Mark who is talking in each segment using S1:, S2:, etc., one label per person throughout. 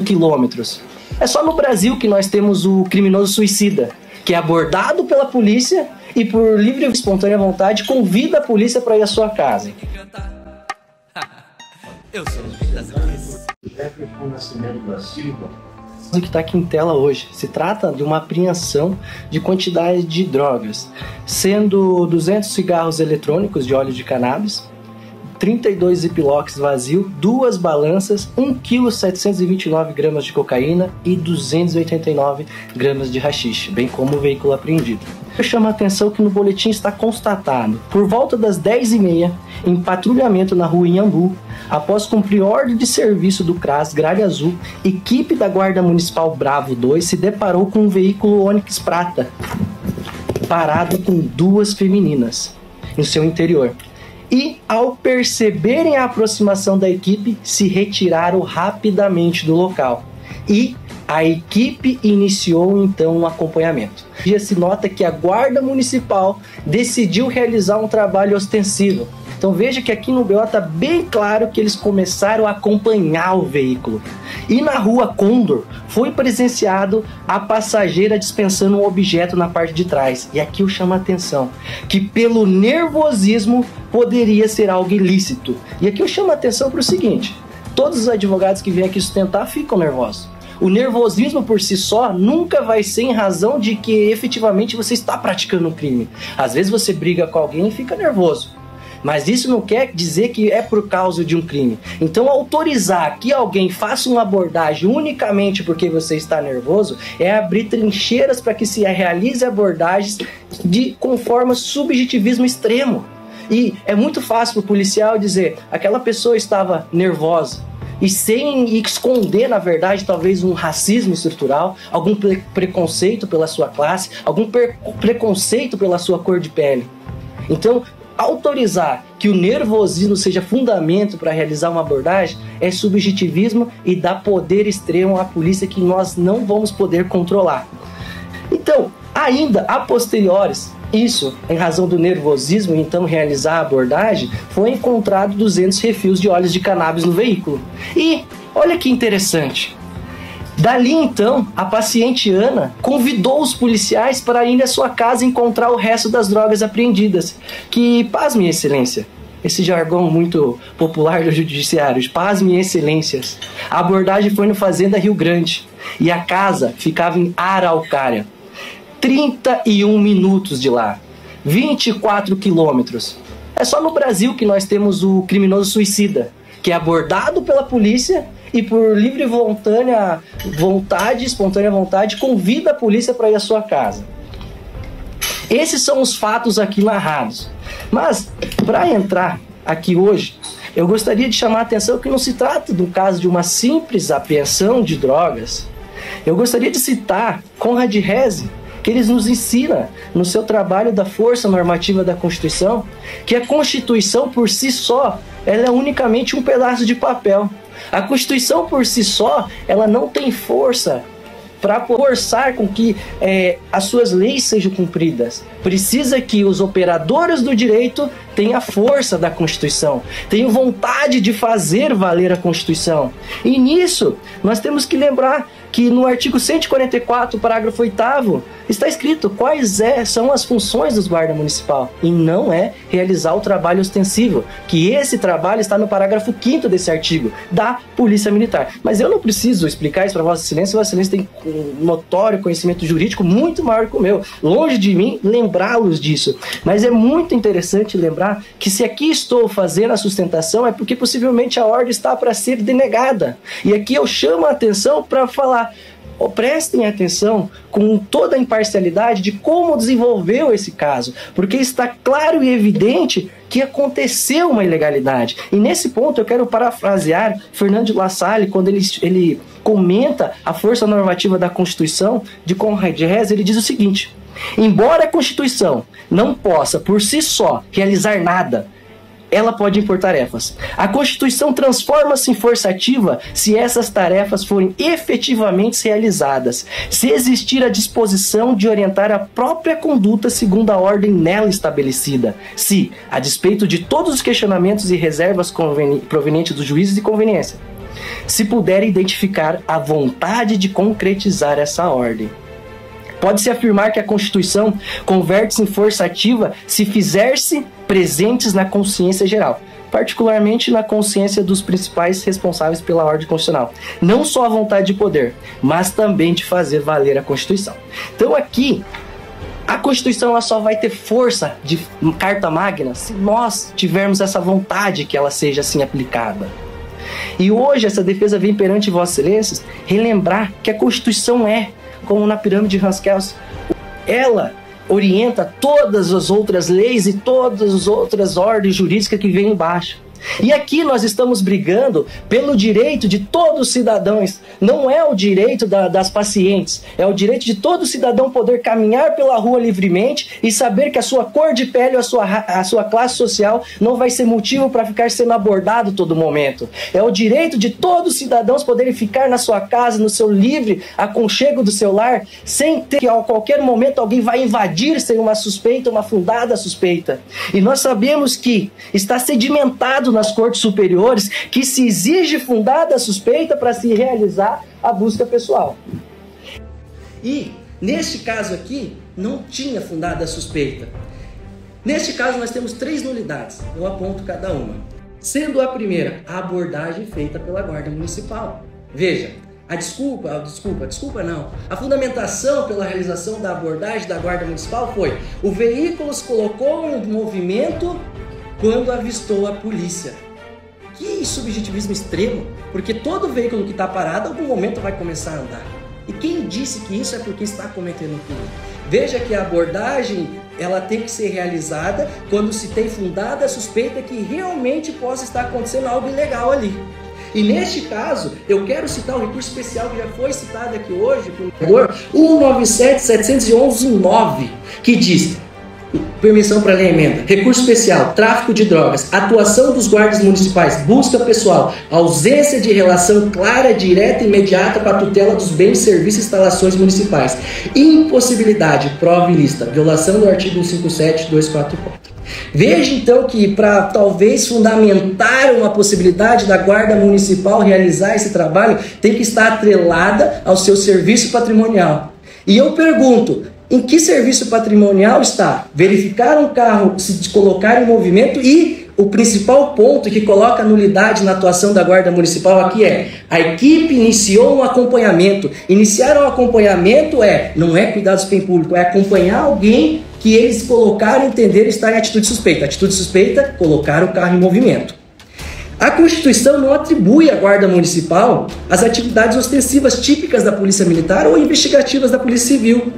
S1: quilômetros. É só no Brasil que nós temos o criminoso suicida, que é abordado pela polícia e por livre e espontânea vontade convida a polícia para ir à sua casa.
S2: Eu sou o das
S1: O que está aqui em tela hoje se trata de uma apreensão de quantidade de drogas, sendo 200 cigarros eletrônicos de óleo de cannabis, 32 ziplocs vazio, 2 balanças, 1,729 kg de cocaína e 289 gramas de haxixe, bem como o veículo apreendido. Eu chamo a atenção que no boletim está constatado, por volta das 10h30, em patrulhamento na rua Inhambu, após cumprir ordem de serviço do CRAS Gralha Azul, equipe da Guarda Municipal Bravo 2 se deparou com um veículo Onix Prata, parado com 2 femininas em seu interior. E, ao perceberem a aproximação da equipe, se retiraram rapidamente do local. E a equipe iniciou, então, um acompanhamento. Já se nota que a Guarda Municipal decidiu realizar um trabalho ostensivo. Então veja que aqui no BO está bem claro que eles começaram a acompanhar o veículo. E na rua Condor foi presenciado a passageira dispensando um objeto na parte de trás. E aqui eu chamo a atenção que pelo nervosismo poderia ser algo ilícito. E aqui eu chamo a atenção para o seguinte: todos os advogados que vêm aqui sustentar ficam nervosos. O nervosismo por si só nunca vai ser em razão de que efetivamente você está praticando um crime. Às vezes você briga com alguém e fica nervoso. Mas isso não quer dizer que é por causa de um crime. Então, autorizar que alguém faça uma abordagem unicamente porque você está nervoso é abrir trincheiras para que se realize abordagens conforme subjetivismo extremo. E é muito fácil para o policial dizer aquela pessoa estava nervosa e sem esconder, na verdade, talvez um racismo estrutural, algum preconceito pela sua classe, algum preconceito pela sua cor de pele. Então, autorizar que o nervosismo seja fundamento para realizar uma abordagem é subjetivismo e dá poder extremo à polícia que nós não vamos poder controlar. Então, ainda a posteriores, isso em razão do nervosismo, então realizar a abordagem, foi encontrado 200 refis de óleos de cannabis no veículo. E olha que interessante. Dali então, a paciente Ana convidou os policiais para ir à sua casa encontrar o resto das drogas apreendidas. Que, pasme, excelência, esse jargão muito popular do judiciário, pasme, excelências. A abordagem foi no Fazenda Rio Grande e a casa ficava em Araucária. 31 minutos de lá, 24 quilômetros. É só no Brasil que nós temos o criminoso suicida, que é abordado pela polícia e por livre espontânea vontade, convida a polícia para ir à sua casa. Esses são os fatos aqui narrados. Mas, para entrar aqui hoje, eu gostaria de chamar a atenção que não se trata do caso de uma simples apreensão de drogas. Eu gostaria de citar Conrad Hesse, que ele nos ensina no seu trabalho da força normativa da Constituição, que a Constituição por si só, ela é unicamente um pedaço de papel. A Constituição por si só, ela não tem força para forçar com que as suas leis sejam cumpridas. Precisa que os operadores do direito tenham a força da Constituição, tenham vontade de fazer valer a Constituição. E nisso, nós temos que lembrar que no artigo 144, parágrafo 8º, está escrito quais são as funções dos guarda municipal. E não é realizar o trabalho ostensivo, que esse trabalho está no parágrafo 5º desse artigo, da Polícia Militar. Mas eu não preciso explicar isso para Vossa Excelência tem um notório conhecimento jurídico muito maior que o meu. Longe de mim lembrá-los disso. Mas é muito interessante lembrar que se aqui estou fazendo a sustentação é porque possivelmente a ordem está para ser denegada. E aqui eu chamo a atenção para falar, prestem atenção com toda a imparcialidade de como desenvolveu esse caso, porque está claro e evidente que aconteceu uma ilegalidade. E nesse ponto eu quero parafrasear Fernando de La Salle, quando ele comenta a força normativa da Constituição de Conrad Hesse. Ele diz o seguinte: embora a Constituição não possa por si só realizar nada, ela pode impor tarefas. A Constituição transforma-se em força ativa se essas tarefas forem efetivamente realizadas, se existir a disposição de orientar a própria conduta segundo a ordem nela estabelecida, se, a despeito de todos os questionamentos e reservas provenientes dos juízes de conveniência, se puder identificar a vontade de concretizar essa ordem. Pode-se afirmar que a Constituição converte-se em força ativa se fizer-se presentes na consciência geral, particularmente na consciência dos principais responsáveis pela ordem constitucional. Não só a vontade de poder, mas também de fazer valer a Constituição. Então aqui, a Constituição ela só vai ter força de carta magna se nós tivermos essa vontade que ela seja assim aplicada. E hoje essa defesa vem perante Vossas Excelências relembrar que a Constituição como na pirâmide de Hans Kelsen, ela orienta todas as outras leis e todas as outras ordens jurídicas que vêm embaixo. E aqui nós estamos brigando pelo direito de todos os cidadãos. Não é o direito das pacientes, é o direito de todo cidadão poder caminhar pela rua livremente e saber que a sua cor de pele ou a sua classe social não vai ser motivo para ficar sendo abordado todo momento. É o direito de todos os cidadãos poderem ficar na sua casa, no seu livre aconchego do seu lar, sem ter que a qualquer momento alguém vai invadir sem uma suspeita, uma fundada suspeita. E nós sabemos que está sedimentado nas cortes superiores que se exige fundada suspeita para se realizar a busca pessoal. E, neste caso aqui, não tinha fundada suspeita. Neste caso, nós temos 3 nulidades. Eu aponto cada uma. Sendo a primeira, a abordagem feita pela Guarda Municipal. Veja, a fundamentação pela realização da abordagem da Guarda Municipal foi: o veículo se colocou em movimento quando avistou a polícia. Que subjetivismo extremo, porque todo veículo que está parado, em algum momento vai começar a andar. E quem disse que isso é porque está cometendo crime? Veja que a abordagem ela tem que ser realizada quando se tem fundada a suspeita que realmente possa estar acontecendo algo ilegal ali. E neste caso, eu quero citar o recurso especial que já foi citado aqui hoje, pelo 197.711.9, que diz: permissão para ler a emenda, recurso especial, tráfico de drogas, atuação dos guardas municipais, busca pessoal, ausência de relação clara, direta e imediata para a tutela dos bens, serviços e instalações municipais, impossibilidade, prova ilícita, violação do artigo 157, 244. Veja então que para talvez fundamentar uma possibilidade da Guarda Municipal realizar esse trabalho, tem que estar atrelada ao seu serviço patrimonial. E eu pergunto, em que serviço patrimonial está? Verificar um carro se colocar em movimento, e o principal ponto que coloca nulidade na atuação da Guarda Municipal aqui é: a equipe iniciou um acompanhamento. Iniciar um acompanhamento não é cuidados bem público, é acompanhar alguém que eles colocaram, entenderam estar em atitude suspeita. Atitude suspeita, colocar o carro em movimento. A Constituição não atribui à Guarda Municipal as atividades ostensivas típicas da Polícia Militar ou investigativas da Polícia Civil.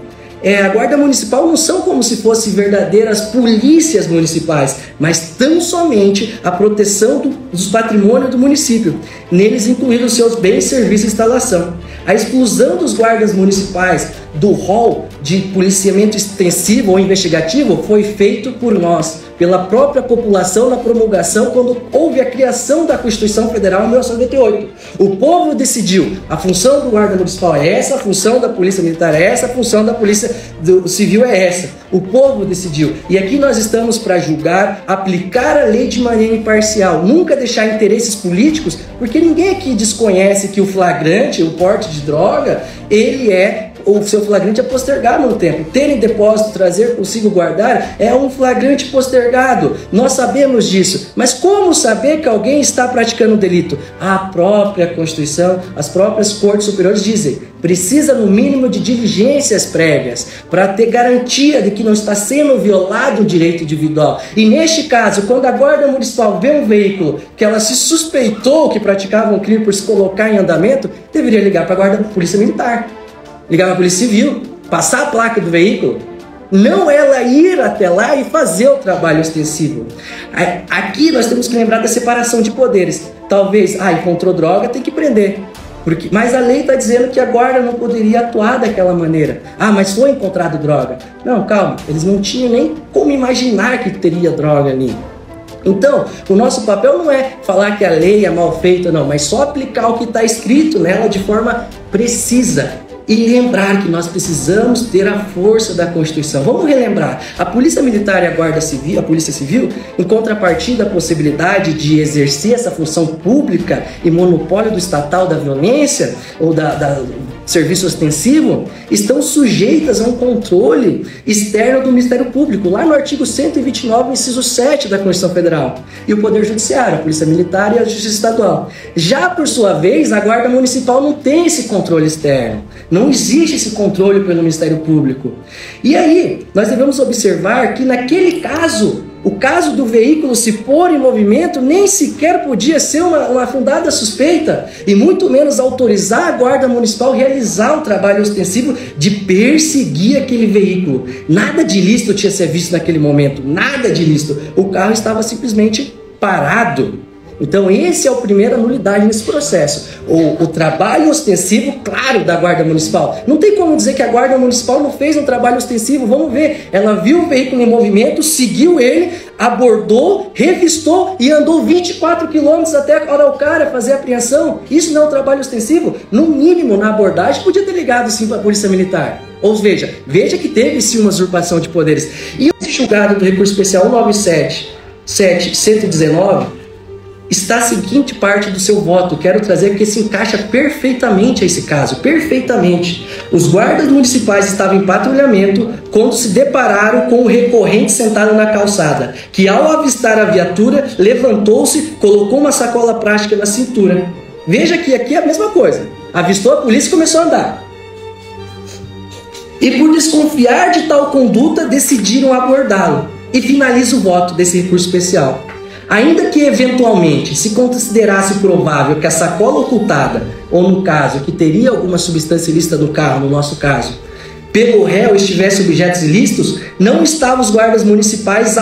S1: A Guarda Municipal não são como se fossem verdadeiras polícias municipais, mas tão somente a proteção dos patrimônios do município. Neles incluídos seus bens, serviços e instalação. A exclusão dos guardas municipais do rol de policiamento extensivo ou investigativo foi feito por nós, pela própria população na promulgação, quando houve a criação da Constituição Federal em 1988. O povo decidiu, a função do guarda municipal é essa, a função da polícia militar é essa, a função da polícia civil é essa. O povo decidiu. E aqui nós estamos para julgar, aplicar a lei de maneira imparcial, nunca deixar interesses políticos, porque ninguém aqui desconhece que o flagrante, o porte de droga, o seu flagrante é postergado no tempo. Ter em depósito, trazer consigo guardar, é um flagrante postergado. Nós sabemos disso. Mas como saber que alguém está praticando um delito? A própria Constituição, as próprias cortes superiores dizem: precisa no mínimo de diligências prévias para ter garantia de que não está sendo violado o direito individual. E neste caso, quando a Guarda Municipal vê um veículo que ela se suspeitou que praticava um crime por se colocar em andamento, deveria ligar para a Guarda Polícia Militar, ligar para a Polícia Civil, passar a placa do veículo, não ela ir até lá e fazer o trabalho extensivo. Aqui nós temos que lembrar da separação de poderes. Talvez, encontrou droga, tem que prender. Mas a lei está dizendo que a guarda não poderia atuar daquela maneira. Mas foi encontrado droga. Não, calma, eles não tinham nem como imaginar que teria droga ali. Então, o nosso papel não é falar que a lei é mal feita, não, mas só aplicar o que está escrito nela de forma precisa. e lembrar que nós precisamos ter a força da Constituição. Vamos relembrar, a Polícia Militar e a Guarda Civil, a Polícia Civil, em contrapartida à possibilidade de exercer essa função pública e monopólio do estatal da violência ou da serviço ostensivo, estão sujeitas a um controle externo do Ministério Público, lá no artigo 129, inciso 7 da Constituição Federal, e o Poder Judiciário, a Polícia Militar e a Justiça Estadual. Já, por sua vez, a Guarda Municipal não tem esse controle externo, não existe esse controle pelo Ministério Público. E aí, nós devemos observar que naquele caso, o caso do veículo se pôr em movimento nem sequer podia ser uma fundada suspeita, e muito menos autorizar a Guarda Municipal a realizar um trabalho ostensivo de perseguir aquele veículo. Nada de ilícito tinha sido visto naquele momento, nada de ilícito. O carro estava simplesmente parado. Então, essa é a primeira nulidade nesse processo. O trabalho ostensivo, claro, da Guarda Municipal. Não tem como dizer que a Guarda Municipal não fez um trabalho ostensivo. Vamos ver. Ela viu o veículo em movimento, seguiu ele, abordou, revistou e andou 24 quilômetros até a Araucária fazer a apreensão. Isso não é um trabalho ostensivo? No mínimo, na abordagem, podia ter ligado sim para a Polícia Militar. Ou veja que teve sim uma usurpação de poderes. E esse julgado do recurso especial 197.119 está a seguinte parte do seu voto. Quero trazer porque se encaixa perfeitamente a esse caso, perfeitamente. Os guardas municipais estavam em patrulhamento quando se depararam com o recorrente sentado na calçada, que ao avistar a viatura, levantou-se, colocou uma sacola plástica na cintura. Veja que aqui é a mesma coisa. Avistou a polícia e começou a andar. E por desconfiar de tal conduta, decidiram abordá-lo. E finaliza o voto desse recurso especial. Ainda que eventualmente se considerasse provável que a sacola ocultada, ou no caso, que teria alguma substância ilícita no carro, no nosso caso, pelo réu estivesse objetos ilícitos, não estavam os guardas municipais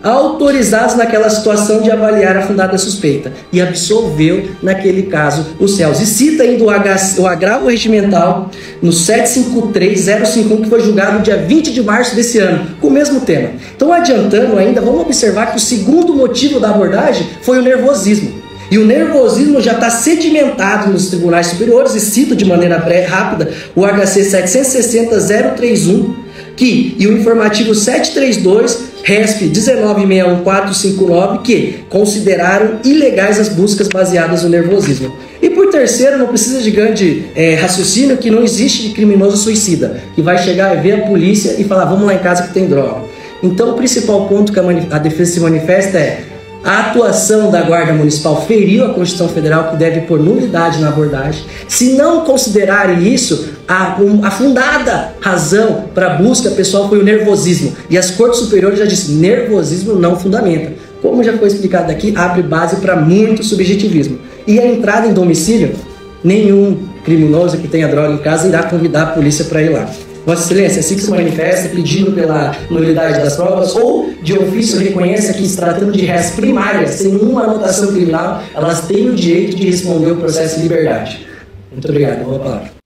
S1: autorizados naquela situação de avaliar a fundada suspeita, e absolveu naquele caso os réus. E cita ainda o agravo regimental no 753.051, que foi julgado no dia 20 de março desse ano, com o mesmo tema. Então, adiantando ainda, vamos observar que o segundo motivo da abordagem foi o nervosismo. E o nervosismo já está sedimentado nos tribunais superiores, e cito de maneira rápida o HC 760.031, e o informativo 732, RESP 1961459, que consideraram ilegais as buscas baseadas no nervosismo. E por terceiro, não precisa de grande raciocínio, que não existe criminoso suicida, que vai chegar e ver a polícia e falar, vamos lá em casa que tem droga. Então, o principal ponto que a defesa se manifesta é: a atuação da Guarda Municipal feriu a Constituição Federal, que deve pôr nulidade na abordagem. Se não considerarem isso, a fundada razão para a busca pessoal foi o nervosismo. E as Cortes Superiores já disseram, nervosismo não fundamenta. Como já foi explicado aqui, abre base para muito subjetivismo. E a entrada em domicílio, nenhum criminoso que tenha droga em casa irá convidar a polícia para ir lá. Vossa Excelência, assim que se manifesta pedindo pela nulidade das provas, ou de ofício reconheça que, se tratando de réis primárias, sem nenhuma anotação criminal, elas têm o direito de responder o processo em liberdade. Muito obrigado. Boa palavra.